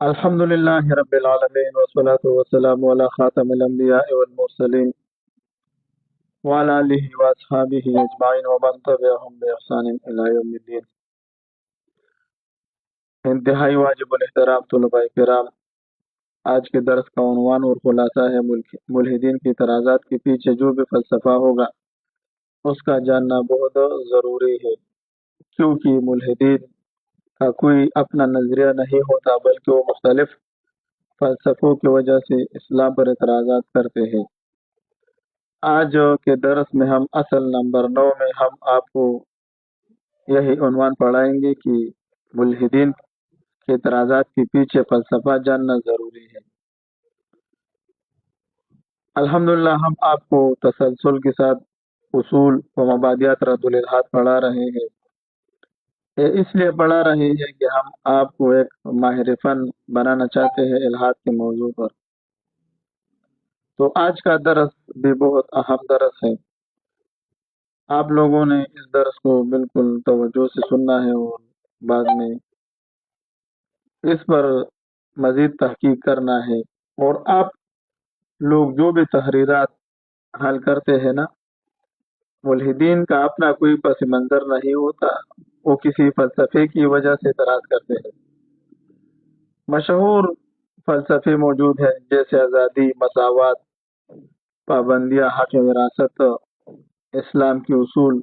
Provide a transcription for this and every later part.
الحمد لله رب العالمين والصلاة والسلام على خاتم الأنبياء والمرسلين وعلى آله وأصحابه أجمعين ومن تبعهم بإحسان إلى يوم الدين. انتہائی واجب الاحترام طلباء کرام، آج کے درس کا عنوان اور خلاصہ ہے ملحدین کی اعتراضات کے پیچھے جو بھی فلسفہ ہوگا اس کا جاننا بہت ضروری ہے، کیونکہ ملحدین کا کوئی اپنا نظریہ نہیں ہوتا بلکہ وہ مختلف فلسفوں کی وجہ سے اسلام پر اعتراضات کرتے ہیں۔ آج کے درس میں ہم اصل نمبر 9 میں ہم آپ کو یہی عنوان پڑھائیں گے کہ ملحدین کے اعتراضات کے پیچھے فلسفہ جاننا ضروری ہے۔ الحمدللہ ہم آپ کو تسلسل کے ساتھ اصول و مبادیات رد الالحاد پڑھا رہے ہیں۔ یہ اس لیے پڑھا رہے ہیں کہ ہم آپ کو ایک ماہر فن بنانا چاہتے ہیں الحاد کے موضوع پر۔ تو آج کا درس بھی بہت اہم درس ہے، آپ لوگوں نے اس درس کو بالکل توجہ سے سننا ہے اور بعد میں اس پر مزید تحقیق کرنا ہے، اور آپ لوگ جو بھی تحریرات حل کرتے ہیں نا، ملحدین کا اپنا کوئی پس منظر نہیں ہوتا، وہ کسی فلسفے کی وجہ سے اعتراض کرتے ہیں۔ مشہور فلسفے موجود ہیں جیسے آزادی، مساوات، پابندیاں، حق وراثت، اسلام کے اصول،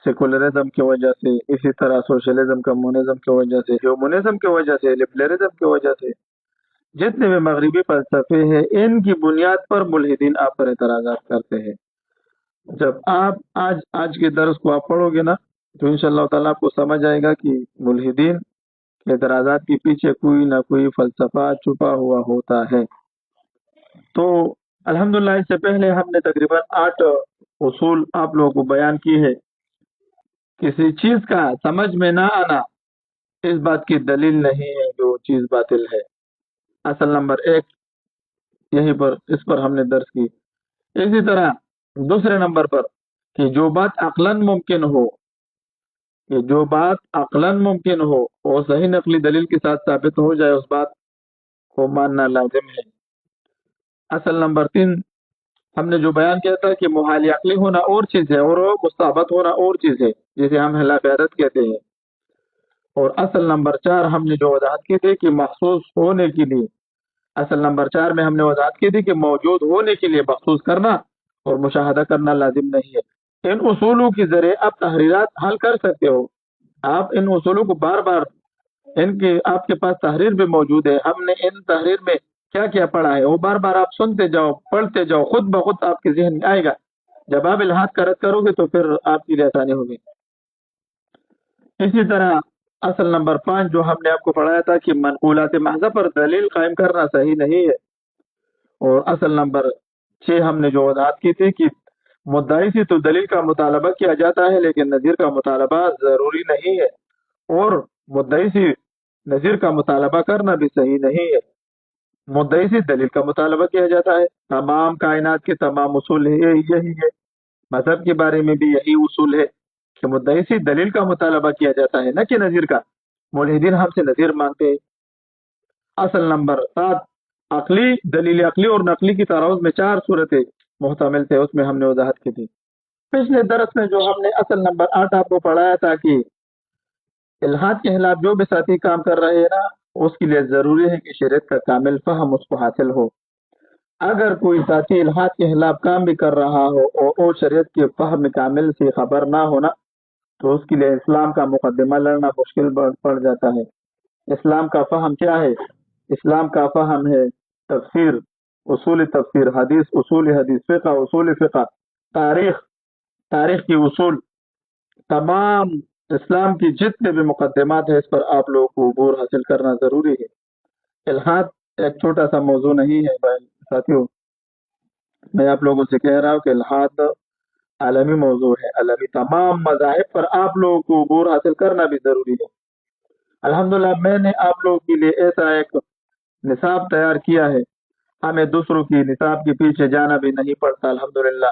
سیکولرزم کی وجہ سے، اسی طرح سوشلزم، کمیونزم کی وجہ سے، ہیومنزم کی وجہ سے، لبرلزم کی وجہ سے، جتنے بھی مغربی فلسفے ہیں ان کی بنیاد پر ملحدین آپ پر اعتراضات کرتے ہیں۔ جب آپ آج کے درس کو آپ پڑھو گے نا تو انشاءاللہ تعالیٰ آپ کو سمجھ آئے گا کہ ملحدین کے اعتراضات کے پیچھے کوئی نہ کوئی فلسفہ چھپا ہوا ہوتا ہے۔ تو الحمدللہ اس سے پہلے ہم نے تقریباً 8 اصول آپ لوگوں کو بیان کی ہے۔ کسی چیز کا سمجھ میں نہ آنا اس بات کی دلیل نہیں ہے جو چیز باطل ہے۔ اصل نمبر 1 یہیں پر اس پر ہم نے درس کی۔ اسی طرح دوسرے نمبر پر کہ جو بات عقلاً ممکن ہو، کہ جو بات عقلاً ممکن ہو اور صحیح نقلی دلیل کے ساتھ ثابت ہو جائے اس بات کو ماننا لازم ہے۔ اصل نمبر 3 ہم نے جو بیان کیا تھا کہ محال عقلی ہونا اور چیز ہے اور مستعبد ہونا اور چیز ہے، جسے ہم خلاف عادت کہتے ہیں۔ اور اصل نمبر 4 ہم نے جو وضاحت کی تھی کہ محسوس ہونے کے لیے، اصل نمبر 4 میں ہم نے وضاحت کی تھی کہ موجود ہونے کے لیے محسوس کرنا اور مشاہدہ کرنا لازم نہیں ہے۔ ان اصولوں کے ذریعے آپ تحریرات حل کر سکتے ہو، آپ ان اصولوں کو بار بار ان کے آپ کے پاس تحریر بھی موجود ہے، ہم نے ان تحریر میں کیا کیا پڑھا ہے وہ بار بار آپ سنتے جاؤ، پڑھتے جاؤ، خود بخود آپ کے ذہن میں آئے گا۔ جب آپ الحاد کا رد کرو گے تو پھر آپ کے لیے آسانی ہوگی۔ اسی طرح اصل نمبر 5 جو ہم نے آپ کو پڑھایا تھا کہ منقولات محض پر دلیل قائم کرنا صحیح نہیں ہے۔ اور اصل نمبر 6 ہم نے جو وضاحت کی تھی کہ مدعی سے تو دلیل کا مطالبہ کیا جاتا ہے لیکن نظیر کا مطالبہ ضروری نہیں ہے، اور مدعی سے نظیر کا مطالبہ کرنا بھی صحیح نہیں ہے، مدعی سے دلیل کا مطالبہ کیا جاتا ہے۔ تمام کائنات کے تمام اصول یہی ہے، مذہب کے بارے میں بھی یہی اصول ہے کہ مدعی سے دلیل کا مطالبہ کیا جاتا ہے نہ کہ نظیر کا۔ ملحدین ہم سے نظیر مانگتے ہیں۔ اصل نمبر 7 عقلی، دلیل عقلی اور نقلی کی تعارض میں 4 صورتیں محتمل تھے، اس میں ہم نے وضاحت کی تھی۔ پچھلے درس میں جو ہم نے اصل نمبر 8 آپ کو پڑھایا تھا کہ الحاد کے خلاف جو بھی ساتھی کام کر رہے ہیں نا اس کے لیے ضروری ہے کہ شریعت کا کامل فہم اس کو حاصل ہو۔ اگر کوئی ساتھی الحاد کے خلاف کام بھی کر رہا ہو اور شریعت کے فہم کامل سے خبر نہ ہونا تو اس کے لیے اسلام کا مقدمہ لڑنا مشکل پڑ جاتا ہے۔ اسلام کا فہم کیا ہے؟ اسلام کا فہم ہے تفسیر، اصول تفسیر، حدیث، اصول حدیث، فقہ، اصول فقہ، تاریخ کی اصول، تمام اسلام کی جتنے بھی مقدمات ہیں اس پر آپ لوگوں کو عبور حاصل کرنا ضروری ہے۔ الحاد ایک چھوٹا سا موضوع نہیں ہے بھائی ساتھیوں، میں آپ لوگوں سے کہہ رہا ہوں کہ الحاد عالمی موضوع ہے، عالمی تمام مذاہب پر آپ لوگوں کو عبور حاصل کرنا بھی ضروری ہے۔ الحمدللہ میں نے آپ لوگوں کے لیے ایسا ایک نصاب تیار کیا ہے، ہمیں دوسروں کی نصاب کے پیچھے جانا بھی نہیں پڑتا۔ الحمدللہ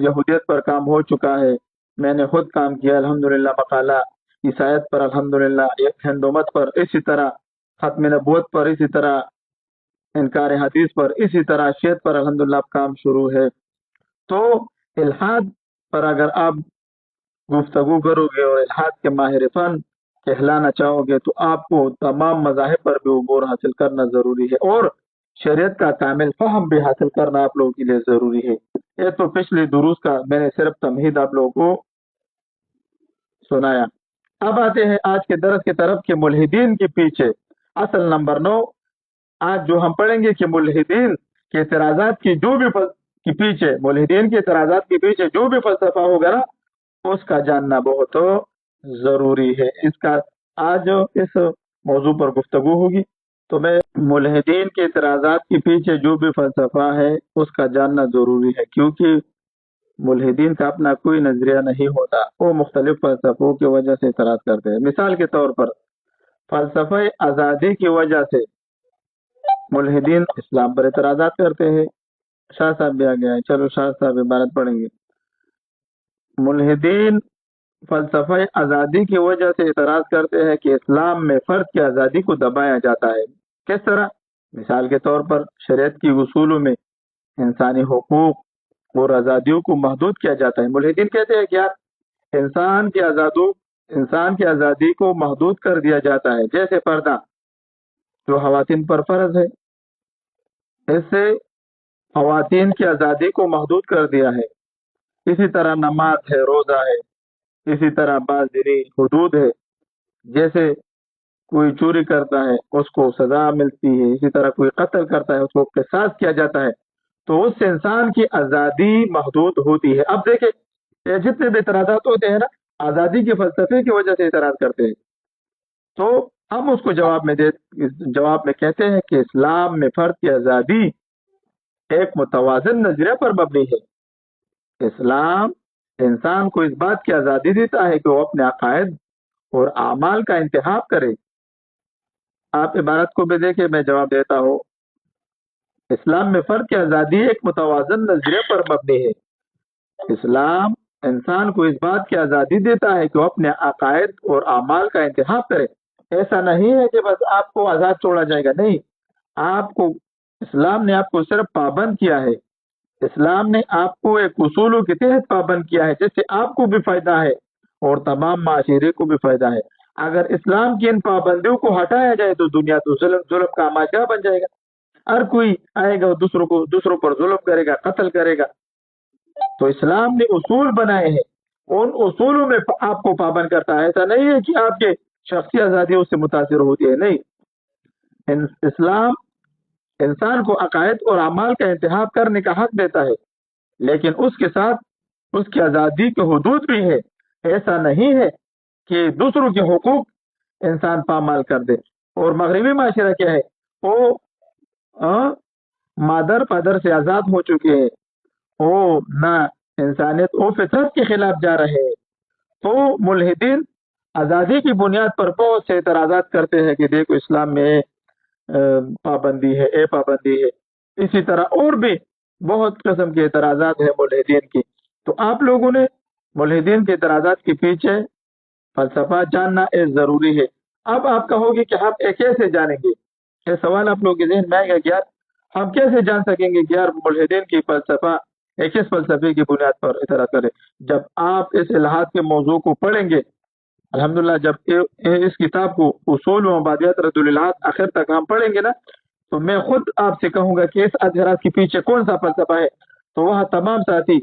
یہودیت پر کام ہو چکا ہے، میں نے خود کام کیا الحمدللہ، مقالہ عیسائیت پر، الحمدللہ ہندومت پر، اسی طرح ख़त्म नबूवत पर, इसी तरह इनकार हदीस पर, इसी तरह शियत पर अल्हम्दुलिल्लाह काम शुरू है। तो इल्हाद पर अगर आप गुफ्तगू करोगे और इल्हाद के माहिर फन कहलाना चाहोगे तो आपको तमाम मज़ाहिब पर भी उबूर हासिल करना ज़रूरी है और शरीयत का कामिल फ़हम भी हासिल करना आप लोगों के लिए ज़रूरी है। ये तो पिछले दुरूस का मैंने सिर्फ तमहीद आप लोगों को सुनाया। अब आते हैं आज के दरस की तरफ कि मुल्हिदीन के पीछे असल नंबर 9। आज जो हम पढ़ेंगे कि मुल्हिदीन के एतराज़ात की जो भी के पीछे मुल्हिदीन के एतराज़ात के पीछे जो भी फ़लसफ़ा होगा ना, उसका जानना बहुत ज़रूरी है। इसका आज इस मौजू पर गुफ्तगू होगी। तो मैं मुल्हिदीन के एतराज़ात के पीछे जो भी फ़लसफ़ा है उसका जानना ज़रूरी है, क्योंकि मुल्हिदीन का अपना कोई नजरिया नहीं होता, वो मुख्तलिफ फ़लसफ़ों की वजह से एतराज़ करते हैं। मिसाल के तौर पर फ़लसफ़े आज़ादी की वजह से मुल्हिदीन इस्लाम पर एतराज़ात करते हैं। शाह साहब भी आ गया है, चलो शाह साहब इबारत पढ़ेंगे। मुल्हिदीन फ़लसफ़े आज़ादी की वजह से एतराज़ करते हैं कि इस्लाम में फ़र्द की आज़ादी को दबाया जाता है। किस तरह? मिसाल के तौर पर शरीयत की उसूलों में इंसानी हुकूक और आज़ादियों को महदूद किया जाता है। मुल्हिदीन कहते हैं कि यार इंसान की आज़ादी को महदूद कर दिया जाता है, जैसे पर्दा जो ख़वातीन पर फ़र्ज है, इससे ख़वातीन की आज़ादी को महदूद कर दिया है। इसी तरह नमाज है, रोज़ा है, इसी तरह बाज़दीनी हुदूद है, जैसे कोई चोरी करता है उसको सज़ा मिलती है, इसी तरह कोई कत्ल करता है उसको क़िसास किया जाता है, तो उससे इंसान की आज़ादी महदूद होती है। अब देखें, ये जितने भी एतराज़ात होते हैं ना, आज़ादी के फ़लसफ़े की वजह से एतराज़ करते हैं। तो हम उसको जवाब में कहते हैं कि इस्लाम में फ़र्द की आज़ादी एक मुतवाज़िन नज़रिया पर मबनी है। इस्लाम इंसान को इस बात की आज़ादी देता है कि वो अपने अकायद और आमाल का इंतखाब करे। आप इबारत को भी देखिए, मैं जवाब देता हूँ। इस्लाम में फ़र्द की आज़ादी एक मुतवाज़िन नज़रिया पर मबनी है। इस्लाम इंसान को इस बात की आज़ादी देता है कि वो अपने अकायद और आमाल का इंतखाब करे। ऐसा नहीं है कि बस आपको आज़ाद छोड़ा जाएगा, नहीं। आपको इस्लाम ने आपको सिर्फ पाबंद किया है। इस्लाम ने आपको एक उसूलों के तहत पाबंद किया है, जिससे आपको भी फ़ायदा है और तमाम माशरे को भी फ़ायदा है। अगर इस्लाम की इन पाबंदियों को हटाया जाए तो दुनिया तो जुल्म का माशरा बन जाएगा। हर कोई आएगा दूसरों पर जुल्म करेगा, कत्ल करेगा। तो इस्लाम ने उसूल बनाए हैं, उन उसूलों में आपको पाबंद करता है। ऐसा नहीं है कि आपके शख्सी आज़ादी उससे मुतासिर होती है, नहीं। इस्लाम इंसान को अकायद और अमाल का इंतखाब करने का हक देता है, लेकिन उसके साथ उसकी आज़ादी के हुदूद भी है। ऐसा नहीं है कि दूसरों के हुकूक इंसान पामाल कर दे। और मगरबी माशरा क्या है, वो मादर फादर से आज़ाद हो चुके हैं, वो ना इंसानियत वो फितरत के खिलाफ जा रहे हैं। तो मुल्हिदीन आज़ादी की बुनियाद पर बहुत से एतराज़ात करते हैं कि देखो इस्लाम में पाबंदी है, ए पाबंदी है। इसी तरह और भी बहुत किस्म के एतराज़ात है मुल्हिदीन की। तो आप लोगों ने मुल्हिदीन के एतराज़ात के पीछे फ़लसफ़ा जानना ज़रूरी है। अब आप कहोगे कि हम कैसे जानेंगे? ये सवाल आप लोगों के ज़हन में आएगा कि यार हम कैसे जान सकेंगे कि यार मुल्हिदीन की फ़लसफ़ा किस फ़लसफ़े की बुनियाद पर इतरा करे? जब आप इस इल्हाद के मौज़ू को पढ़ेंगे, अल्हम्दुलिल्लाह, जब इस किताब को उसूल व मबादियात रद्दुल इल्हाद आखिर तक हम पढ़ेंगे ना, तो मैं खुद आपसे कहूँगा कि इस एतराज़ के पीछे कौन सा फ़लसफ़ा है। तो वह तमाम साथी,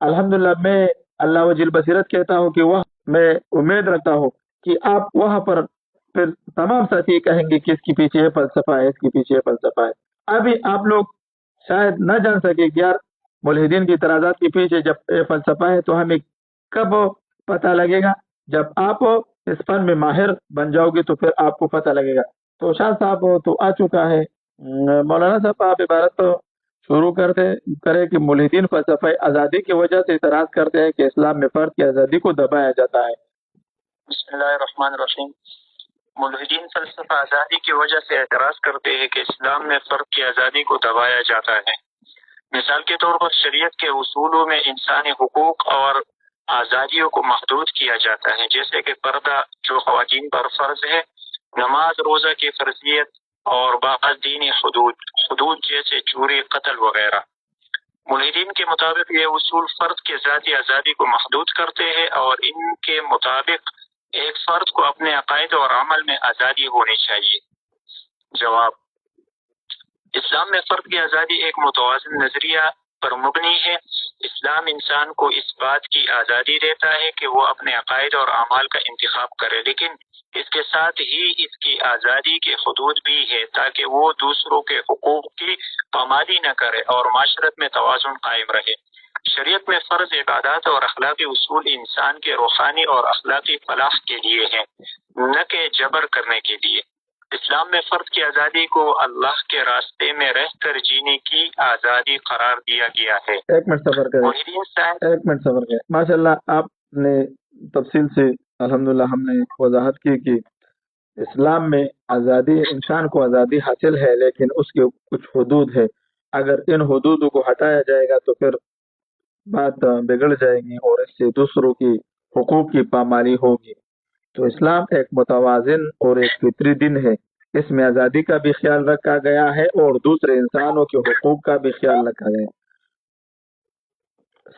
अल्हम्दुलिल्लाह, मैं अल्लाह वजिल बसीरत कहता हूँ कि वह मैं उम्मीद रखता हूँ कि आप वहाँ पर फिर तमाम साथी कहेंगे कि इसके पीछे ये फ़लसफ़ा है, इसके पीछे ये फ़लसफ़ा है। अभी आप लोग शायद न जान सके कि यार मुल्हिदीन की एतराज़ात के पीछे जब ये फ़लसफ़ा है तो हमें कब पता लगेगा? जब आप इस फन में माहिर बन जाओगे तो फिर आपको पता लगेगा। तो शाह साहब तो आ चुका है। मौलाना साहब, आप इबारत तो शुरू करें कि मुल्हिदीन फ़लसफ़े आज़ादी की वजह से एतराज़ करते हैं कि इस्लाम में फ़र्द की आज़ादी को दबाया जाता है। बिस्मिल्लाहिर्रहमानिर्रहीम। मुल्हिदीन फ़लसफ़ा आज़ादी की वजह से एतराज़ करते हैं कि इस्लाम में फ़र्द की आज़ादी को दबाया जाता है। मिसाल के तौर पर शरीयत के उसूलों में इंसानी हुकूक और आज़ादियों को महदूद किया जाता है, जैसे कि पर्दा जो ख़वातीन पर फ़र्ज है نماز روزہ کی فرضیت اور بعض دینی حدود جیسے چوری، قتل وغیرہ۔ ملحدین کے مطابق یہ اصول فرد کے ذاتی آزادی کو محدود کرتے ہیں، اور ان کے مطابق ایک فرد کو اپنے عقائد اور عمل میں آزادی ہونی چاہیے۔ جواب: اسلام میں فرد کی آزادی ایک متوازن نظریہ پر مبنی ہے۔ اسلام انسان کو اس بات کی آزادی دیتا ہے کہ وہ اپنے عقائد اور اعمال کا انتخاب کرے، لیکن اس کے ساتھ ہی اس کی آزادی کے حدود بھی ہے تاکہ وہ دوسروں کے حقوق کی پامالی نہ کرے اور معاشرت میں توازن قائم رہے۔ شریعت میں فرض عبادات اور اخلاقی اصول انسان کے روحانی اور اخلاقی فلاح کے لیے ہیں، نہ کہ جبر کرنے کے لیے۔ اسلام میں فرد کی آزادی کو اللہ کے راستے میں رہ کر جینے کی آزادی قرار دیا گیا ہے۔ ایک منٹ صبر کریں، ماشاء اللہ آپ نے تفصیل سے الحمدللہ ہم نے وضاحت کی کہ اسلام میں آزادی، انسان کو آزادی حاصل ہے، لیکن اس کے کچھ حدود ہے۔ اگر ان حدود کو ہٹایا جائے گا تو پھر بات بگڑ جائے گی اور اس سے دوسروں کی حقوق کی پامالی ہوگی۔ تو اسلام ایک متوازن اور ایک فطری دن ہے، اس میں آزادی کا بھی خیال رکھا گیا ہے اور دوسرے انسانوں کے حقوق کا بھی خیال رکھا گیا ہے۔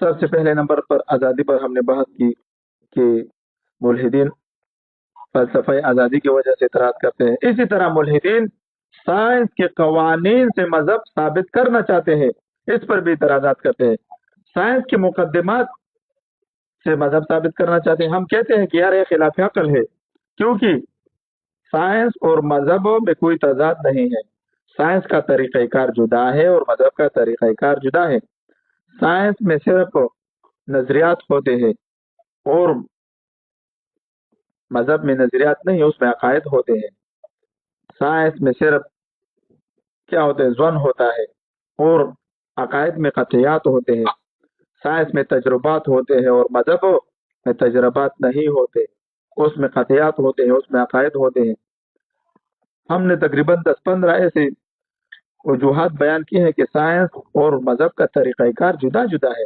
سب سے پہلے نمبر پر آزادی پر ہم نے بحث کی کہ ملحدین فلسفہ آزادی کی وجہ سے اعتراض کرتے ہیں، اسی طرح ملحدین سائنس کے قوانین سے مذہب ثابت کرنا چاہتے ہیں، اس پر بھی اعتراضات کرتے ہیں۔ سائنس کے مقدمات سے مذہب ثابت کرنا چاہتے ہیں۔ ہم کہتے ہیں کہ یار یہ خلاف عقل ہے، کیونکہ سائنس اور مذہب میں کوئی تضاد نہیں ہے۔ سائنس کا طریقہ کار جدا ہے اور مذہب کا طریقہ کار جدا ہے۔ سائنس میں صرف نظریات ہوتے ہیں اور مذہب میں نظریات نہیں، اس میں عقائد ہوتے ہیں۔ سائنس میں صرف کیا ہوتے ہیں، ظن ہوتا ہے، اور عقائد میں قطعیات ہوتے ہیں۔ سائنس میں تجربات ہوتے ہیں اور مذہب میں تجربات نہیں ہوتے، اس میں قطعیات ہوتے ہیں، اس میں عقائد ہوتے ہیں۔ ہم نے تقریباً 10-15 ایسے وجوہات بیان کی ہیں کہ سائنس اور مذہب کا طریقہ کار جدا جدا ہے،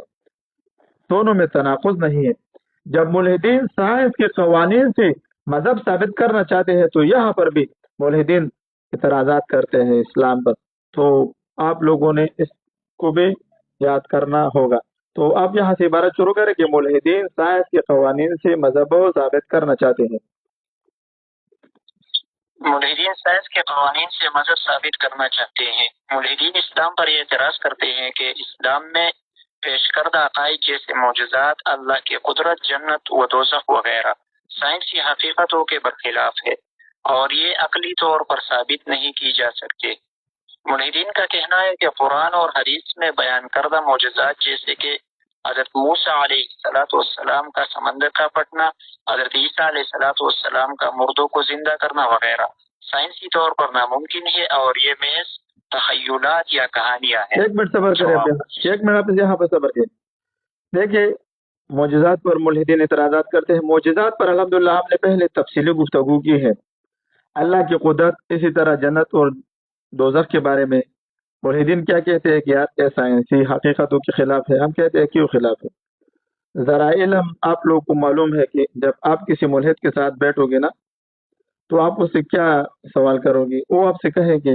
دونوں میں تناقض نہیں ہے۔ جب ملحدین سائنس کے قوانین سے مذہب ثابت کرنا چاہتے ہیں تو یہاں پر بھی ملحدین اعتراضات کرتے ہیں اسلام پر، تو آپ لوگوں نے اس کو بھی یاد کرنا ہوگا۔ تو آپ یہاں سے عبارت شروع کریں کہ ملحدین سائنس کے قوانین سے مذہب ثابت کرنا چاہتے ہیں۔ ملحدین سائنس کے قوانین سے مذہب ثابت کرنا چاہتے ہیں۔ ملحدین اسلام پر یہ اعتراض کرتے ہیں کہ اسلام میں پیش کردہ عقائد جیسے معجزات، اللہ کی قدرت، جنت و دوزخ وغیرہ سائنسی حقیقتوں کے برخلاف ہے اور یہ عقلی طور پر ثابت نہیں کی جا سکتے۔ ملحدین کا کہنا ہے کہ قرآن اور حدیث میں بیان کردہ معجزات جیسے کہ حضرت موسیٰ علیہ السلام کا سمندر کا پھٹنا، حضرت عیسیٰ علیہ السلام کا مردوں کو زندہ کرنا وغیرہ سائنسی طور پر ناممکن ہے اور یہ محض تخیلات یا کہانیاں ہیں۔ ایک منٹ صبر کریں، ایک منٹ آپ یہاں پر صبر کریں۔ دیکھیں، معجزات پر ملحدین اعتراضات کرتے ہیں۔ معجزات پر الحمدللہ ہم نے پہلے تفصیلی گفتگو کی ہے۔ اللہ کی قدرت، اسی طرح جنت اور دوزخ کے بارے میں ملحدین کیا کہتے ہیں کہ یار یہ سائنسی حقیقتوں کے خلاف ہے۔ ہم کہتے ہیں کیوں خلاف ہے؟ ذرا علم آپ لوگوں کو معلوم ہے کہ جب آپ کسی ملحد کے ساتھ بیٹھو گے نا تو آپ اس سے کیا سوال کرو گی؟ وہ آپ سے کہے کہ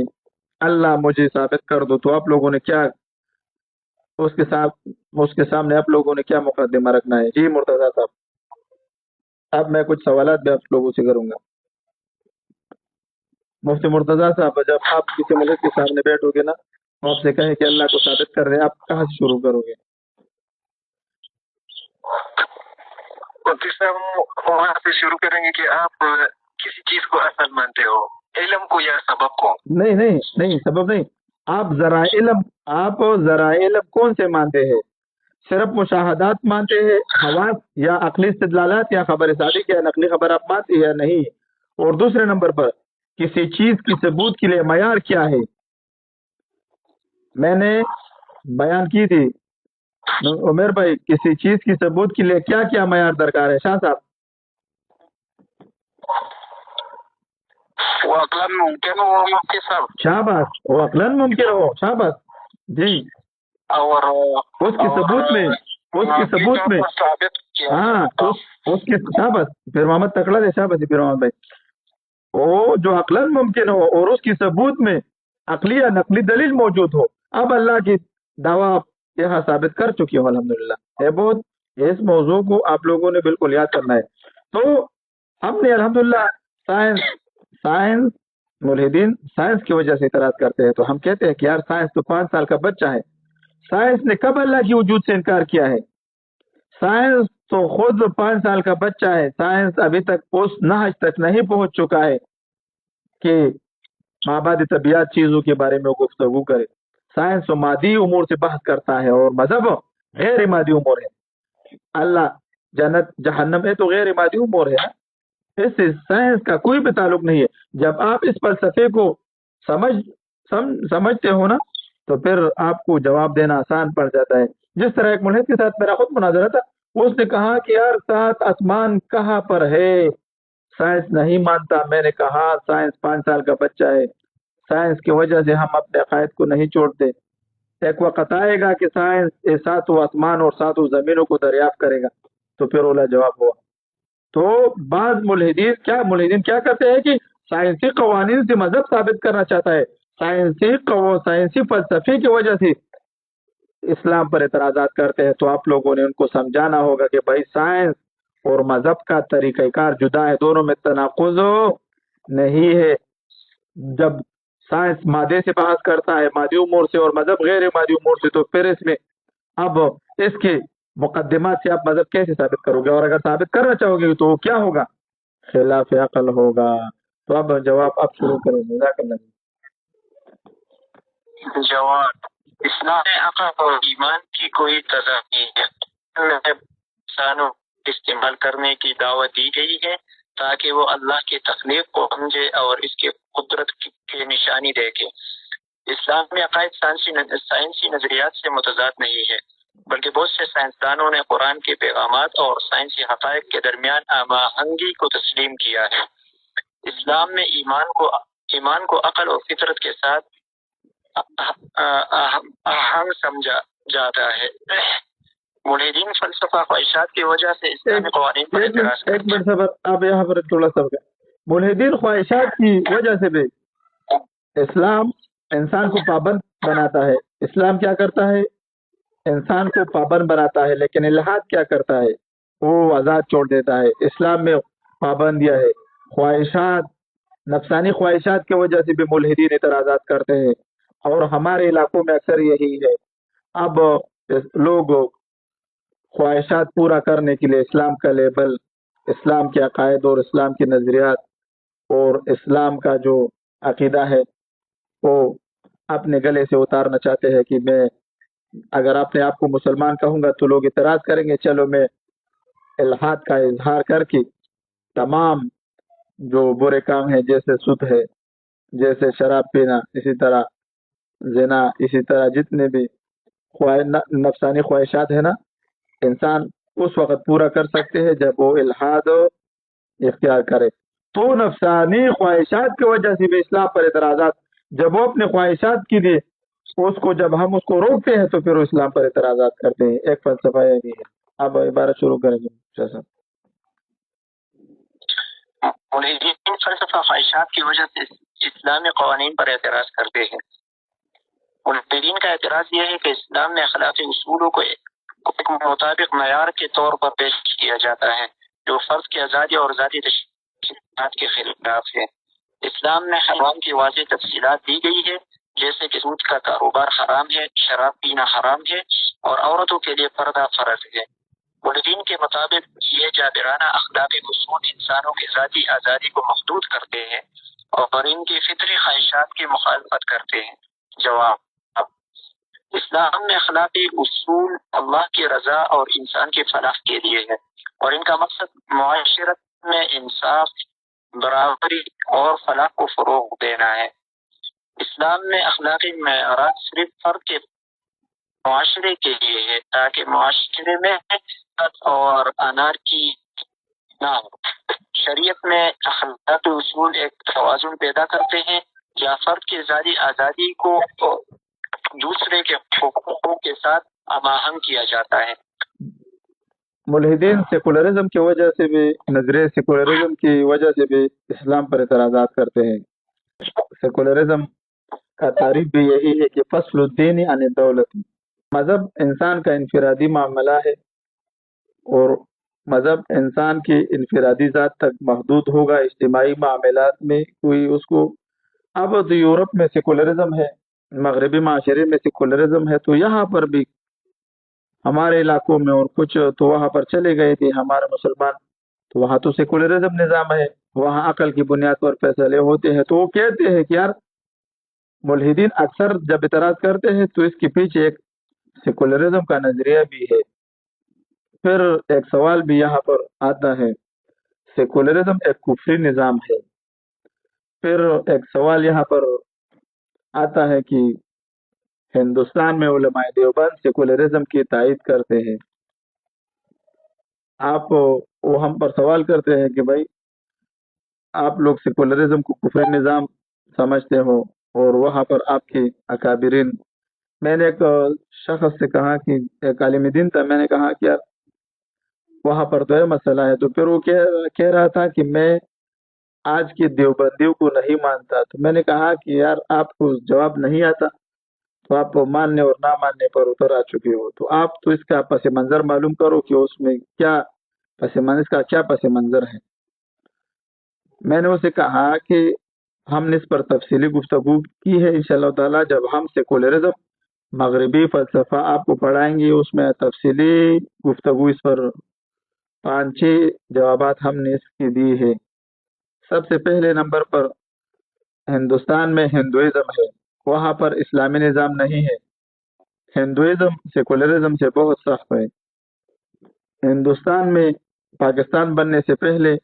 اللہ مجھے ثابت کر دو، تو آپ لوگوں نے کیا اس کے سامنے آپ لوگوں نے کیا مقدمہ رکھنا ہے؟ جی مرتضیٰ صاحب، اب میں کچھ سوالات بھی آپ لوگوں سے کروں گا۔ مفتی مرتضیٰ صاحب، جب آپ کسی ملک کے سامنے بیٹھو گے نا، آپ سے کہیں کہ اللہ کو ثابت کر رہے ہیں، آپ کہاں سے شروع کرو گے؟ وہاں سے شروع کریں گے کہ آپ کسی چیز کو اصل مانتے ہو، علم کو یا سبب کو؟ نہیں، سبب نہیں۔ آپ ذرائع علم کون سے مانتے ہیں؟ صرف مشاہدات مانتے ہیں، حواس یا عقلی استدلالات یا خبر صادق یا نقلی خبر آپ مانتے ہیں یا نہیں؟ اور دوسرے نمبر پر کسی چیز کی ثبوت کے لیے معیار کیا ہے؟ میں نے بیان کی تھی عمر بھائی، کسی چیز کی ثبوت کے لیے کیا کیا معیار درکار ہے؟ شاہ صاحب، وہ عقلاً ممکن ہو مفتی صاحب۔ شاباش، وہ عقلاً ممکن ہو، شاباش جی۔ اور اس کی ثبوت میں ہاں، اس کے شاباش پھر محمد تکڑا دے، شاباش پھر محمد بھائی، وہ جو عقلاً ممکن ہو اور اس کی ثبوت میں عقلی یا نقلی دلیل موجود ہو. اب اللہ کی دعویٰ یہاں ثابت کر چکی ہو الحمدللہ. یہ بہت اس موضوع کو آپ لوگوں نے بالکل یاد کرنا ہے. تو ہم نے الحمدللہ سائنس ملحدین سائنس کی وجہ سے اعتراض کرتے ہیں. تو ہم کہتے ہیں کہ یار سائنس تو 5 سال کا بچہ ہے. سائنس نے کب اللہ کی وجود سے انکار کیا ہے؟ سائنس تو خود 5 سال کا بچہ ہے. سائنس ابھی تک اس نہج تک نہیں پہنچ چکا ہے کہ مابعد طبیعت چیزوں کے بارے میں گفتگو کرے. سائنس تو مادی امور سے بحث کرتا ہے اور مذہب غیر مادی امور ہے. اللہ جنت جہنم ہے تو غیر مادی امور ہے. اس سے سائنس کا کوئی بھی تعلق نہیں ہے. جب آپ اس فلسفے کو سمجھتے ہو نا تو پھر آپ کو جواب دینا آسان پڑ جاتا ہے. جس طرح ایک ملحد کے ساتھ میرا خود مناظرہ تھا، اس نے کہا کہ یار 7 آسمان کہاں پر ہے؟ سائنس نہیں مانتا. میں نے کہا سائنس 5 سال کا بچہ ہے. سائنس کی وجہ سے ہم اپنے عقائد کو نہیں چھوڑتے. ایک وقت آئے گا کہ سائنس 7 آسمان اور 7 زمینوں کو دریافت کرے گا. تو پھر اولا جواب ہوا. تو بعض ملحدین کیا کرتے ہیں کہ سائنسی قوانین سے مذہب ثابت کرنا چاہتا ہے. سائنسی فلسفے کی وجہ سے اسلام پر اعتراضات کرتے ہیں. تو آپ لوگوں نے ان کو سمجھانا ہوگا کہ بھائی سائنس اور مذہب کا طریقہ کار جدا ہے، دونوں میں تناقض نہیں ہے. جب سائنس مادے سے بحث کرتا ہے، مادی امور سے، اور مذہب غیر مادی امور سے، تو پھر اس میں اب اس کے مقدمات سے آپ مذہب کیسے ثابت کرو گے؟ اور اگر ثابت کرنا چاہو گے تو کیا ہوگا؟ خلاف عقل ہوگا. تو اب جواب آپ شروع کریں. جزاک اللہ. جواب: اسلام میں عقل اور ایمان کی کوئی تضاد نہیں ہے. انسانوں استعمال کرنے کی دعوت دی گئی ہے تاکہ وہ اللہ کی تخلیق کو سمجھے اور اس کی قدرت کی نشانی دیکھے. اسلام میں عقائد سائنسی نظریات سے متضاد نہیں ہے، بلکہ بہت سے سائنسدانوں نے قرآن کے پیغامات اور سائنسی حقائق کے درمیان ہم آہنگی کو تسلیم کیا ہے. اسلام میں ایمان کو عقل اور فطرت کے ساتھ اہم سمجھا جاتا ہے. ملحدین فلسفہ خواہشات کی وجہ سے اسلامی قوانین پر اعتراض کرتے ہیں. ایک منٹ صبر. آپ یہاں پر تھوڑا سا ملحدین خواہشات کی وجہ سے بھی اسلام انسان کو پابند بناتا ہے. اسلام کیا کرتا ہے؟ انسان کو پابند بناتا ہے. لیکن الحاد کیا کرتا ہے؟ وہ آزاد چھوڑ دیتا ہے. اسلام میں پابندیاں ہے. خواہشات، نفسانی خواہشات کی وجہ سے بھی ملحدین اعتراضات کرتے ہیں، اور ہمارے علاقوں میں اکثر یہی ہے. اب لوگ خواہشات پورا کرنے کے لیے اسلام کا لیبل، اسلام کے عقائد اور اسلام کے نظریات اور اسلام کا جو عقیدہ ہے وہ اپنے گلے سے اتارنا چاہتے ہیں کہ میں اگر اپنے آپ کو مسلمان کہوں گا تو لوگ اعتراض کریں گے. چلو میں الحاد کا اظہار کر کے تمام جو برے کام ہیں، جیسے سود ہے، جیسے شراب پینا، اسی طرح زنا، اسی طرح جتنے بھی نفسانی خواہشات ہیں نا، انسان اس وقت پورا کر سکتے ہیں جب وہ الحاد اختیار کرے. تو نفسانی خواہشات کی وجہ سے بھی اسلام پر اعتراضات، جب وہ اپنے خواہشات کے لیے جب ہم اس کو روکتے ہیں تو پھر وہ اسلام پر اعتراضات کرتے ہیں. ایک فلسفہ یہ بھی ہے. اب عبارت شروع کریں گے. ملحدین فلسفہ خواہشات کی وجہ سے اسلامی قوانین پر اعتراض کرتے ہیں. ملحدین کا اعتراض یہ ہے کہ اسلام میں اخلاقی اصولوں کو ایک مطابق معیار کے طور پر پیش کیا جاتا ہے جو فرد کی آزادی اور ذاتی تشریحات کے خلاف ہے. اسلام میں حرام کی واضح تفصیلات دی گئی ہے، جیسے کہ سود کا کاروبار حرام ہے، شراب پینا حرام ہے اور عورتوں کے لیے پردہ فرض ہے. ملحدین کے مطابق یہ جابرانہ اخلاقی اصول انسانوں کی ذاتی آزادی کو محدود کرتے ہیں اور ان کی فطری خواہشات کی مخالفت کرتے ہیں. جواب: اسلام میں اخلاقی اصول اللہ کی رضا اور انسان کی فلاح کے لیے ہے، اور ان کا مقصد معاشرت میں انصاف، برابری اور فلاح کو فروغ دینا ہے. اسلام میں اخلاقی معیارات صرف فرد کے معاشرے کے لیے ہے تاکہ معاشرے میں اور انارکی نہ ہو. شریعت میں اخلاقی اصول ایک توازن پیدا کرتے ہیں جہاں فرد کی ذاتی آزادی کو دوسرے کے حقوق کے ساتھ ہم آہنگ کیا جاتا ہے. मुल्हिदीन सेकुलरिज्म की वजह से भी, नजरिए सेकुलरिज्म की वजह से भी इस्लाम पर एतराज़ात करते हैं। सेकुलरिज्म का तारीफ भी यही है कि फसलुद्दीन अन दौलत, मजहब इंसान का इनफरादी मामला है और मजहब इंसान की इनफरादी ज़ात तक महदूद होगा। इज्तिमाई मामलात में कोई उसको, अब तो यूरोप में सेकुलरिज्म है, मगरबी माशरे में सेकुलरिज्म है, तो यहाँ पर भी हमारे इलाकों में और कुछ तो वहाँ पर चले गए थे हमारे मुसलमान, तो वहाँ तो सेकुलरिज्म निज़ाम है, वहाँ अकल की बुनियाद पर फैसले होते हैं। तो वो कहते हैं कि यार मुल्हिदीन अक्सर जब इतराज़ करते हैं तो इसके पीछे एक सेकुलरिज्म का नजरिया भी है। फिर एक सवाल भी यहाँ पर आता है, सेकुलरिज्म एक कुफरी निज़ाम है। फिर एक सवाल यहाँ पर आता है कि हिंदुस्तान में उलमाए देवबंद सेकुलरिज्म की तायद करते हैं। आप वो हम पर सवाल करते हैं कि भाई आप लोग सेकुलरिज्म को कुफरी निज़ाम समझते हो और वहाँ पर आपके अकाबिरीन, मैंने एक शख्स से कहा कि एक आलिम दीन था, मैंने कहा कि यार वहाँ पर तो ये मसला है, तो फिर वो कह रहा था कि मैं आज के देवबंदियों को नहीं मानता। तो मैंने कहा कि यार आपको जवाब नहीं आता, तो आप मानने और ना मानने पर उतर आ चुके हो, तो आप तो इसका पस मंज़र मालूम करो कि उसमें क्या इसका क्या पस मंज़र है। मैंने उसे कहा कि हमने इस पर तफसीली गुफ्तगू की है, इंशाअल्लाह ताला जब हम सेकुलरिज्म मगरबी फ़लसफ़ा आपको पढ़ाएंगे, उसमें तफसीली गुफ्तगू इस पर 5-6 जवाबात हमने इसकी दी है। सबसे पहले नंबर पर हिंदुस्तान में हिंदुइज्म है, वहाँ पर इस्लामी निज़ाम नहीं है। हिंदुइज्म सेकुलरिज्म से बहुत सख्त है। हिंदुस्तान में पाकिस्तान बनने से पहले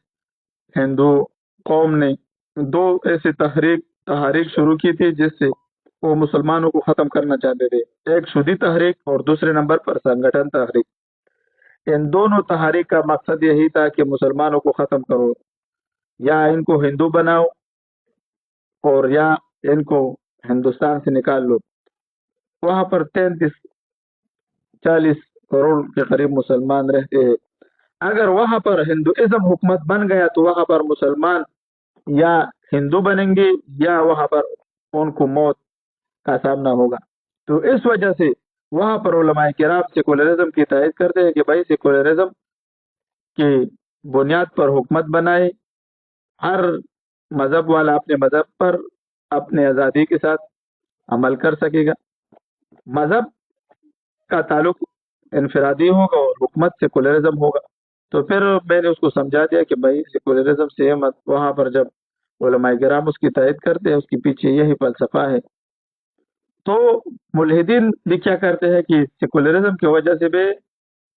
हिंदू कौम ने 2 ऐसी तहरीक शुरू की थी जिससे वो मुसलमानों को ख़त्म करना चाहते थे। एक शुदी तहरीक और दूसरे नंबर पर संगठन तहरीक। इन दोनों तहरीक का मकसद यही था कि मुसलमानों को ख़त्म करो, या इनको हिंदू बनाओ और या इनको हिंदुस्तान से निकाल लो। वहाँ पर 33-40 करोड़ के करीब मुसलमान रहते हैं। अगर वहाँ पर हिंदुइज्म हुकूमत बन गया तो वहाँ पर मुसलमान या हिंदू बनेंगे या वहाँ पर उनको मौत का सामना होगा। तो इस वजह से वहाँ पर उलमाए किराम सेकुलरिज्म की तायद करते हैं कि भाई सेकुलरिज्म की बुनियाद पर हुकूमत बनाए, हर मजहब वाला अपने मजहब पर अपने आज़ादी के साथ अमल कर सकेगा। मजहब का ताल्लुक इनफरादी होगा और हुकूमत सेकुलरिज्म होगा। तो फिर मैंने उसको समझा दिया कि भाई सेकुलरिज्म से मत, वहाँ पर जब उलमाए किराम उसकी तायद करते हैं उसके पीछे यही फलसफा है। तो मुल्हिदीन भी क्या करते हैं कि सेकुलरिज्म की वजह से भी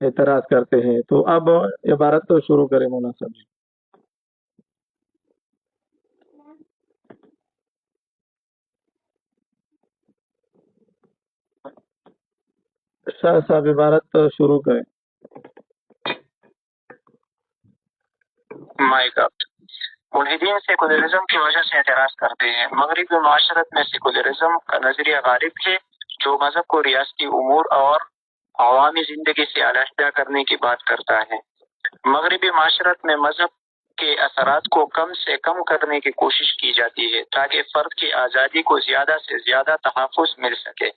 एतराज करते हैं। तो अब इबारत तो शुरू करें मौलाना साहब जी। शाह साहब इबारत तो शुरू करें। माय गॉड, मुल्हिदीन सेकुलरिज्म की वजह से एतराज करते हैं। मगरबी माशरत में सेकुलरिज्म का नजरिया गालिब है, जो मजहब को रियासती उमूर और अवामी जिंदगी से अलहदा करने की बात करता है। मगरबी माशरत में मजहब के असरात को कम से कम करने की कोशिश की जाती है ताकि फर्द की आज़ादी को ज्यादा से ज्यादा तहफ़्फ़ुज़ मिल सके।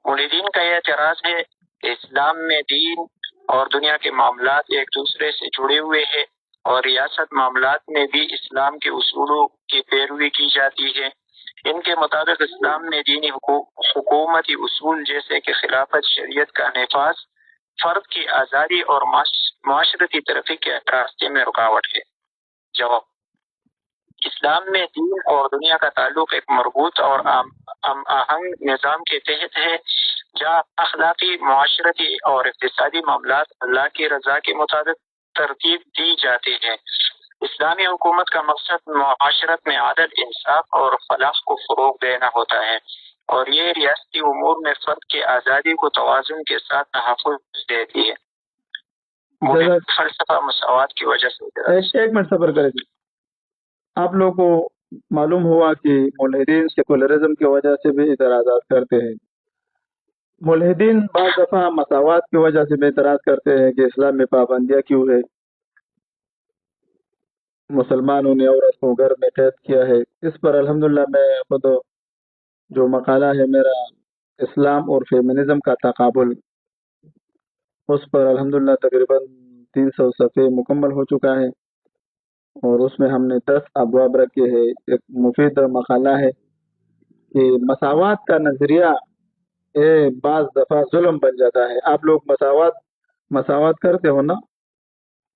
मुल्हिदीन का यह एतराज है कि इस्लाम में दीन और दुनिया के मामलात एक दूसरे से जुड़े हुए हैं और रियासत मामलात में भी इस्लाम के उसूलों की पैरवी की जाती है। इनके मुताबिक इस्लाम में दीनी हुकूमती उसूल जैसे कि खिलाफत, शरीयत का नफाज फर्द की आज़ादी और माशरती तरक्की के रास्ते में रुकावट है। जवाब, इस्लाम में दीन और दुनिया का ताल्लुक एक मरबूत और आहंग निज़ाम के तहत है, जहाँ अखलाकी, माशरती और इक़्तिसादी मामलात अल्लाह की रज़ा के मुताबिक तरतीब दी जाती है। इस्लामी हुकूमत का मकसद माशरत में आदल, इंसाफ और फलाह को फ़रोग़ देना होता है और ये रियासती उमूर में फ़र्द की आज़ादी को तवाज़ुन के साथ तहफ़्फ़ुज़ देती है। फलसफा मसावात की वजह से एक मिनट सब्र करें। आप लोगों को मालूम हुआ कि मुल्हिदीन सेकुलरिज्म की वजह से भी इतराज़ात करते हैं। मुल्हिदीन बाज़ दफ़ा मसावत की वजह से भी एतराज़ करते हैं कि इस्लाम में पाबंदियाँ क्यों है, मुसलमानों ने औरत को घर में कैद किया है। इस पर अल्हम्दुलिल्लाह मैं खुद जो मकाला है मेरा इस्लाम और फेमिनिज्म का तकाबुल, उस पर अल्हम्दुलिल्लाह तकरीबन 300 सफ़े मुकम्मल हो चुका है और उसमें हमने 10 अबवाब रखे हैं। एक मुफीद मकाला है कि मसावत का नज़रिया ये बाज़ दफ़ा जुल्म बन जाता है। आप लोग मसावत करते हो ना,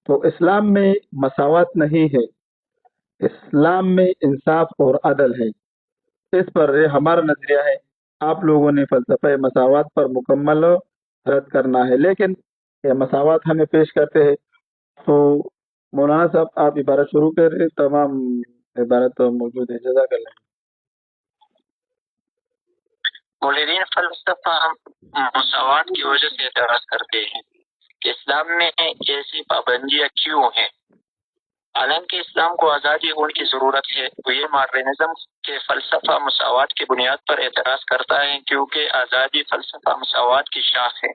तो इस्लाम में मसावत नहीं है, इस्लाम में इंसाफ और अदल है। इस पर ये हमारा नजरिया है। आप लोगों ने फलसफे मसावत पर मुकम्मल रद्द करना है, लेकिन ये मसावत हमें पेश करते हैं। तो मौलाना साहब आप इबारत शुरू करें, तमाम इबारत तो मौजूद है। जज़ाकल्लाह। मुल्हिदीन फलसफा मसावत की वजह से एतराज करते हैं कि इस्लाम में ऐसी पाबंदियां क्यों हैं। हालांकि इस्लाम को आज़ादी होने की ज़रूरत है, तो ये मॉडर्निज्म के फलसफा मसावत की बुनियाद पर एतराज़ करता है, क्योंकि आज़ादी फलसफा मसावत की शाख है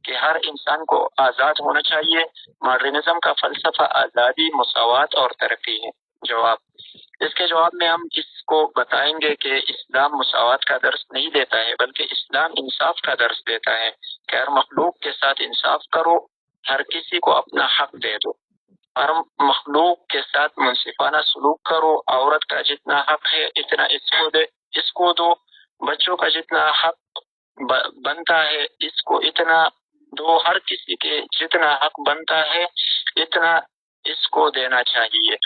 कि हर इंसान को आज़ाद होना चाहिए। मॉडर्निज्म का फलसफा आज़ादी, मसावत और तरक्की है। जवाब, इसके जवाब में हम इसको बताएंगे कि इस्लाम मसावत का दर्स नहीं देता है, बल्कि इस्लाम इंसाफ का दर्स देता है कि हर मखलूक के साथ इंसाफ करो, हर किसी को अपना हक दे दो, हर मखलूक के साथ मुंसिफाना सलूक करो। औरत का जितना हक है इतना इसको दो। बच्चों का जितना हक बनता है इसको इतना दो। हर किसी के जितना हक बनता है इतना इसको देना चाहिए।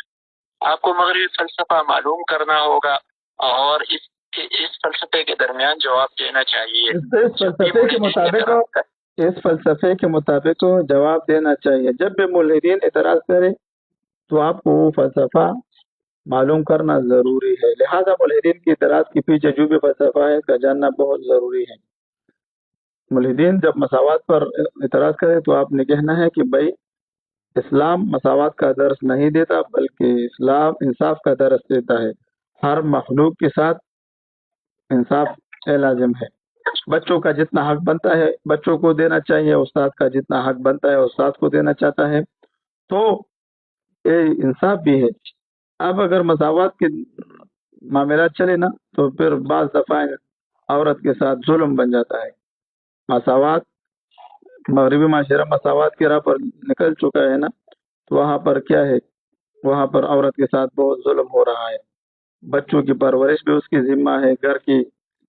आपको मगरबी फलसफा मालूम करना होगा और इस फलसफे के दरमियान जवाब देना चाहिए। इस फलसफे के मुताबिक जवाब देना चाहिए। जब भी मुल्हिदीन एतराज करे तो आपको वो फलसफा मालूम करना ज़रूरी है। लिहाजा मुल्हिदीन की एतराज के पीछे जो भी फलसफा है इसका जानना बहुत ज़रूरी है। मुल्हिदीन जब मसावत पर एतराज करे तो आपने कहना है कि भाई इस्लाम मसावत का दर्स नहीं देता, बल्कि इस्लाम इंसाफ का दर्स देता है। हर मखलूक के साथ इंसाफ लाजिम है। बच्चों का जितना हक बनता है बच्चों को देना चाहिए, उस्ताद का जितना हक बनता है उस्ताद को देना चाहता है, तो ये इंसाफ भी है। अब अगर मसावत के मामला चले ना तो फिर बाज़ दफ़ा औरत के साथ जुल्म बन जाता है। मसावत मगरबी माशरा मसावत की राह पर निकल चुका है ना, तो वहाँ पर क्या है, वहाँ पर औरत के साथ बहुत जुल्म हो रहा है। बच्चों की परवरिश भी उसकी जिम्मा है, घर की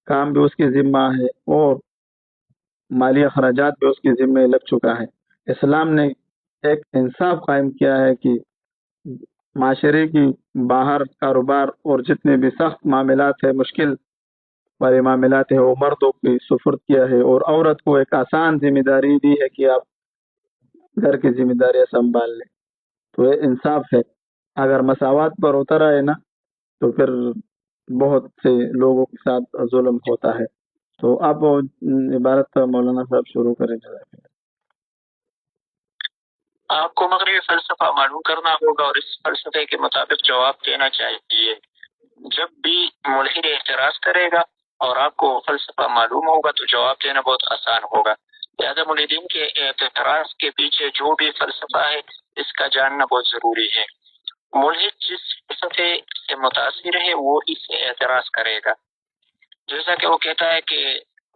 काम भी उसकी जिम्मा है और माली अखराजात भी उसके जिम्मे लग चुका है। इस्लाम ने एक इंसाफ कायम किया है कि माशरे की बाहर कारोबार और जितने भी सख्त मामलात है, मुश्किल वाले मामलात है, वो मर्दों की सुपुर्द किया है और औरत को एक आसान जिम्मेदारी दी है कि आप घर की जिम्मेदारियां संभाल लें। तो ये इंसाफ है। अगर मसावत पर उतर आए ना तो फिर बहुत से लोगों के साथ जुल्म होता है। तो आप इबारत मौलाना साहब शुरू करें। आपको मगरबी फलसफा मालूम करना होगा और इस फलसफे के मुताबिक जवाब देना चाहिए। जब भी मुल्हिद एतराज करेगा और आपको फलसफा मालूम होगा तो जवाब देना बहुत आसान होगा। लिहाजा मुल्हिदीन के एतराज के पीछे जो भी फलसफा है इसका जानना बहुत जरूरी है। मुल्हिद जिस फलसफे से मुतासिर है वो इससे एतराज करेगा। जैसा कि वो कहता है कि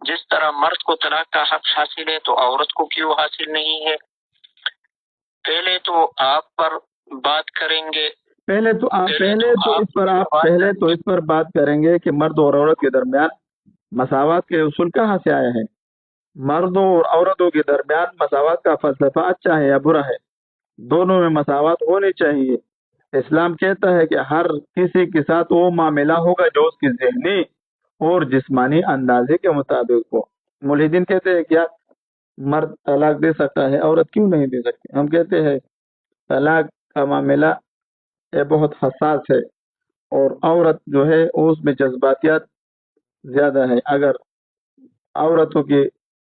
जिस तरह मर्द को तलाक का हक हासिल है तो औरत को क्यों हासिल नहीं है। पहले तो आप पर बात करेंगे। पहले तो इस पर बात करेंगे कि मर्द और औरत के दरमियान मसावत के उसूल कहाँ से आया है। मर्दों और औरतों के दरमियान मसावत का फलसफा अच्छा है या बुरा है? दोनों में मसावत होनी चाहिए। इस्लाम कहता है कि हर किसी के साथ वो मामला होगा जो उसकी ज़हनी और जिस्मानी अंदाजे के मुताबिक हो। मुल्हिदीन कहते हैं क्या मर्द तलाक दे सकता है, औरत क्यों नहीं दे सकती? हम कहते हैं तलाक का मामला ये बहुत हसास है और औरत जो है उसमें जज्बातियात ज्यादा है। अगर औरतों के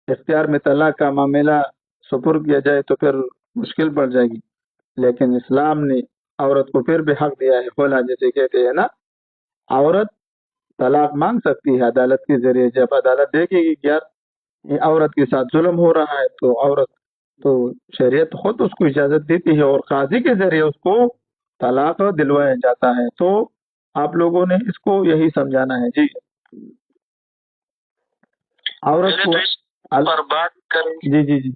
इख्तियार में तलाक का मामला सुपुर्द किया जाए तो फिर मुश्किल पड़ जाएगी। लेकिन इस्लाम ने औरत को फिर भी हक दिया है खोला, जैसे कहते हैं ना, औरत तलाक मांग सकती है अदालत के जरिए। जब अदालत देखेगी कि यार ये औरत के साथ जुल्म हो रहा है, तो औरत तो शरीयत खुद उसको इजाजत देती है और काजी के जरिए उसको तलाक दिलवाया जाता है। तो आप लोगों ने इसको यही समझाना है जी। औरत पहले को तो इस पर बात करेंगे जी जी जी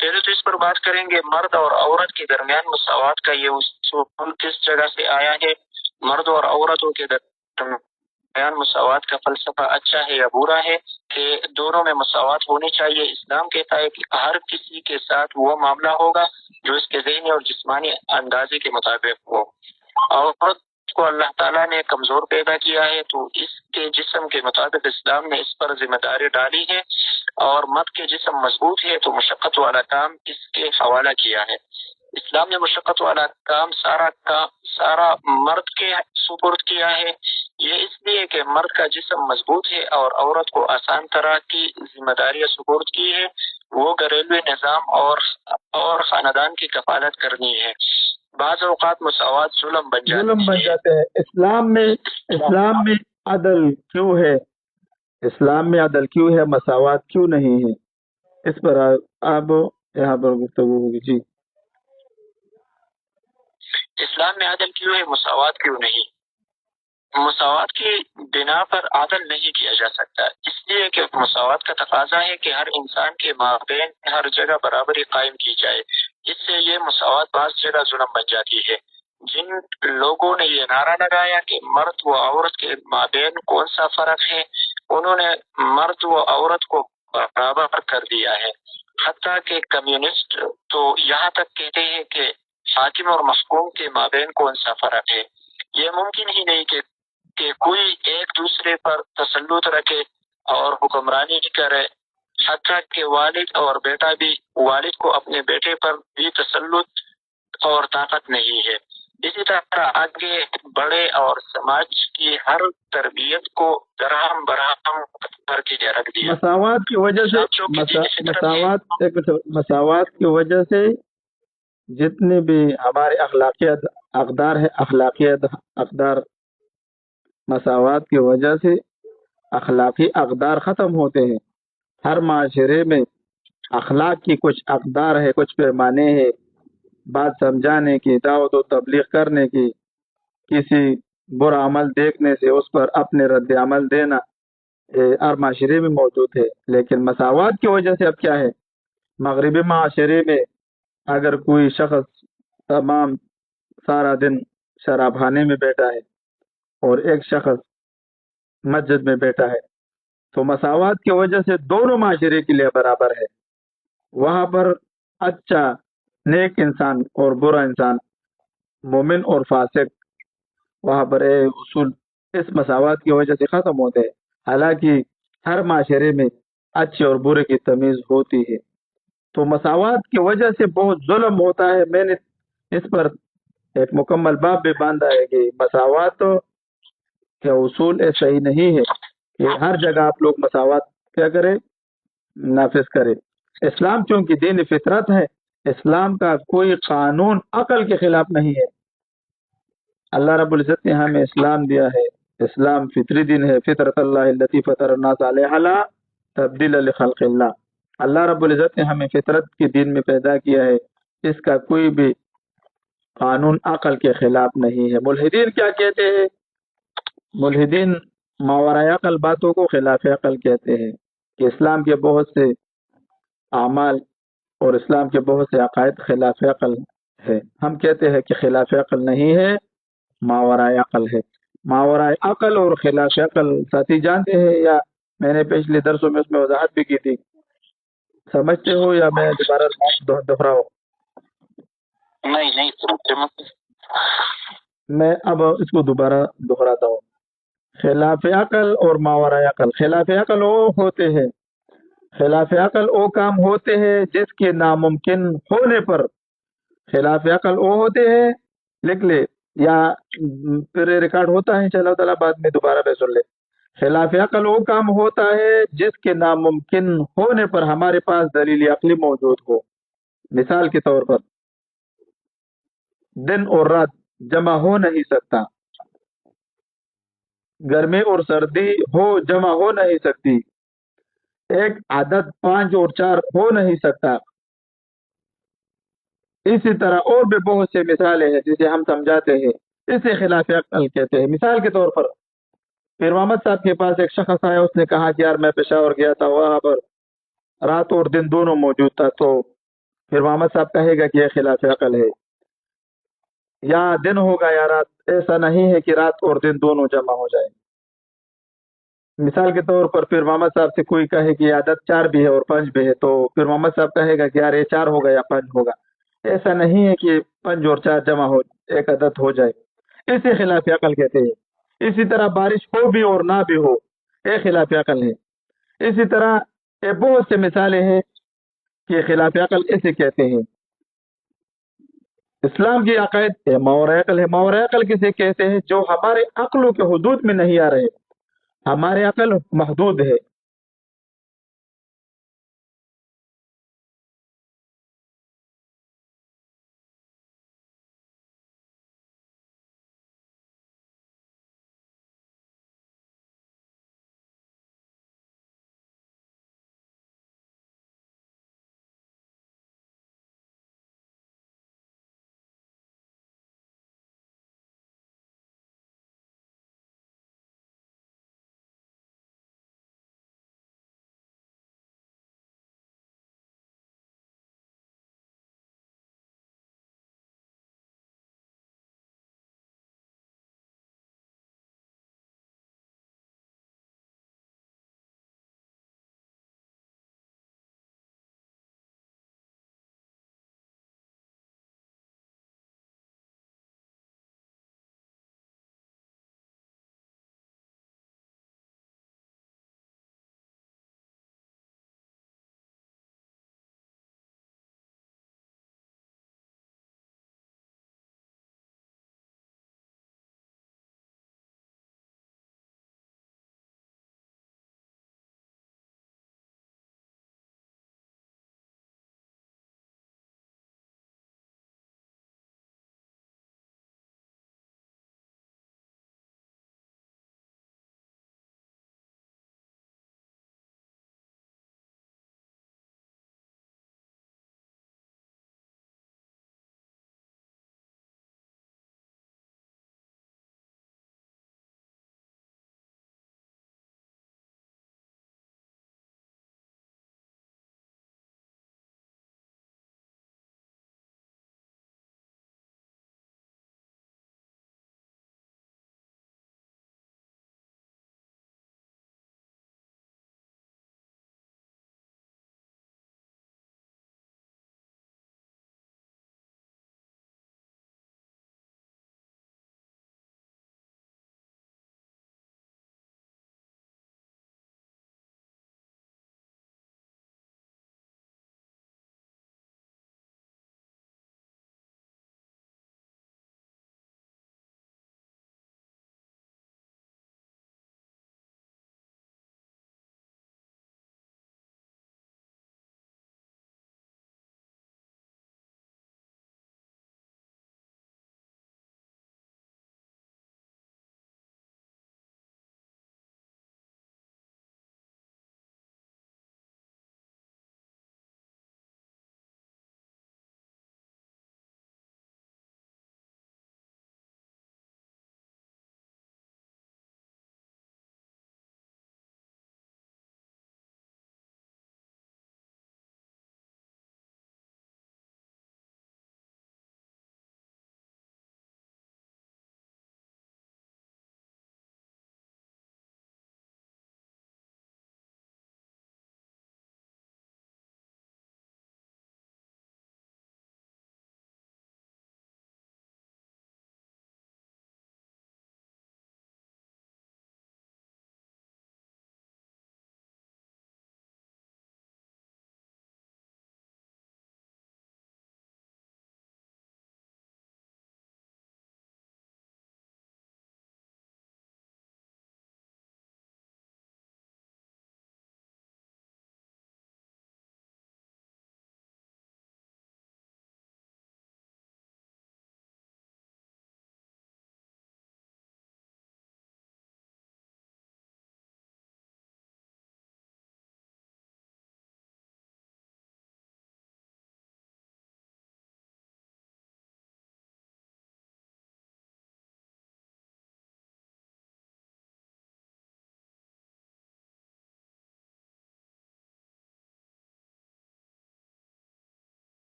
पहले तो इस पर बात करेंगे मर्द और औरत के दरमियान मुसावात का ये उसूल किस जगह से आया है। मर्द और औरतों के दरमियान मुसावात का फलसफा अच्छा है या बुरा है कि दोनों में मुसावात होनी चाहिए। इस्लाम कहता है कि हर किसी के साथ वो मामला होगा जो इसके ज़हनी और जिस्मानी अंदाजे के मुताबिक हो। औरत को अल्लाह ताला ने कमजोर पैदा किया है, तो इसके जिस्म के मुताबिक इस्लाम ने इस पर जिम्मेदारी डाली है, और मर्द के जिस्म मजबूत है तो मुशक्कत वाला काम इसके हवाला किया है। इस्लाम ने मुशक्कत वाला काम सारा मर्द के सुपुर्द किया है। ये इसलिए कि मर्द का जिस्म मजबूत है और औरत को आसान तरह की जिम्मेदारियां सुपुर्द की है। वो घरेलू निज़ाम और खानदान की कफालत करनी है। बाज़ औक़ात मुसावात जुल्म बन जाते हैं। इस्लाम में अदल क्यों है? इस्लाम में अदल क्यों है, मसावात क्यों नहीं है? इस पर अब यहाँ पर गुफ्तगू होगी जी। इस्लाम में अदल क्यों है, मुसावात क्यों नहीं? मुसावात की बिना पर आदल नहीं किया जा सकता, इसलिए कि मुसावात का तकाजा है कि हर इंसान के माबेन हर जगह बराबरी कायम की जाए। इससे ये मुसावात बाज़ जगह जुल्म बन जाती है। जिन लोगों ने ये नारा लगाया कि मर्द व औरत के माबेन कौन सा फर्क है, उन्होंने मर्द व औरत को बराबर कर दिया है। हत्ता के कम्युनिस्ट तो यहाँ तक कहते हैं कि हाकिम और महकूम के माबेन कौन सा फर्क है। ये मुमकिन ही नहीं कि कोई एक दूसरे पर तसल्लुत रखे और हुक्मरानी करे। हत्ता के वालिद और बेटा भी, वालिद को अपने बेटे पर भी तसल्लुत और ताकत नहीं है। इसी तरह आगे बढ़े और समाज की हर तरबियत को दरहम बरहम करके रख दिया। मसावात की वजह से मसावात की वजह से जितने भी हमारे अखलाकियत अकदार है, अखलाकियत अकदार, मसावात की वजह से अखलाकी अकदार ख़त्म होते हैं। हर माशरे में अखलाक की कुछ अकदार है, कुछ पैमाने हैं, बात समझाने की, दावत और तबलीग करने की, किसी बुरा अमल देखने से उस पर अपने रद्द अमल देना, हर माशरे में मौजूद है। लेकिन मसावात की वजह से अब क्या है, मगरबी माशरे में अगर कोई शख्स तमाम सारा दिन शराब खाने में बैठा है और एक शख्स मस्जिद में बैठा है, तो मसावात की वजह से दोनों माशरे के लिए बराबर है। वहाँ पर अच्छा नेक इंसान और बुरा इंसान, मोमिन और फासिक, वहाँ पर उसूल इस मसावात की वजह से ख़त्म होते हैं। हालांकि हर माशरे में अच्छे और बुरे की तमीज़ होती है। तो मसावात की वजह से बहुत जुल्म होता है। मैंने इस पर एक मुकम्मल बाब भी बांधा है कि मसावात का उसूल सही नहीं है कि हर जगह आप लोग मसावात क्या करें, नाफिज करें। इस्लाम चूंकि दीन फितरत है, इस्लाम का कोई कानून अकल के खिलाफ नहीं है। अल्लाह रब्बुल इज्जत ने हमें इस्लाम दिया है। इस्लाम फितरी दिन है, फितरत अल्लाह लती फतर अन्नास अलैहा तब्दील लिखल्क़िल्लाह। अल्लाह रब्बुल इज्जत ने हमें फितरत के दिन में पैदा किया है। इसका कोई भी कानून अकल के खिलाफ नहीं है। मुल्हिदीन क्या कहते हैं? मुल्हिदीन मावराए अकल बातों को खिलाफ अकल कहते हैं कि इस्लाम के बहुत से अमाल और इस्लाम के बहुत से अकायद खिलाफ अकल है। हम कहते हैं कि खिलाफ अकल नहीं है, मावराए अकल है। मावराए अकल और खिलाफ अकल साथी जानते हैं, या मैंने पिछले दरसों में उसमें वजाहत भी की थी, समझते हो या मैं दोबारा दोहराऊं? नहीं मैं अब इसको दोबारा दोहराता हूँ। खिलाफ अकल और मावराए अकल, खिलाफ अकल वो होते हैं, खिलाफ अकल वो काम होते हैं जिसके नामुमकिन होने पर, खिलाफ अकल वो होते हैं, लिख ले या फिर रिकॉर्ड होता है इंशाअल्लाह ताला, बाद में दोबारा पे सुन ले। खिलाफ अकल वो काम होता है जिसके नामुमकिन होने पर हमारे पास दलील अकली मौजूद हो। मिसाल के तौर पर दिन और रात जमा हो नहीं सकता, गर्मी और सर्दी हो जमा हो नहीं सकती, एक आदत 5 और 4 हो नहीं सकता। इसी तरह और भी बहुत से मिसालें हैं जिसे हम समझाते हैं, इसे खिलाफ अक्ल कहते हैं। मिसाल के तौर पर पीर मोहम्मद साहब के पास एक शख्स आया, उसने कहा कि यार मैं पेशावर गया था, वहां पर रात और दिन दोनों मौजूद था। तो फिर मोहम्मद साहब कहेगा कि यह खिलाफ अकल है, या दिन होगा या रात, ऐसा नहीं है कि रात और दिन दोनों जमा हो जाए। मिसाल के तौर पर फिर मोहम्मद साहब से कोई कहे कि आदत 4 भी है और 5 भी है, तो फिर मोहम्मद साहब कहेगा कि यार ये 4 होगा या 5 होगा, ऐसा नहीं है कि 5 और 4 जमा हो एक आदत हो जाए। इसे खिलाफ अकल कहते हैं। इसी तरह बारिश हो भी और ना भी हो, ये खिलाफ अकल है। इसी तरह ये बहुत से मिसालें हैं कि खिलाफ अकल इसे कहते हैं। इस्लाम की अकायद है मावरा अकल है। मावरा अकल किसे कहते हैं? जो हमारे अक्लों के हुदूद में नहीं आ रहे। हमारे अकल महदूद है,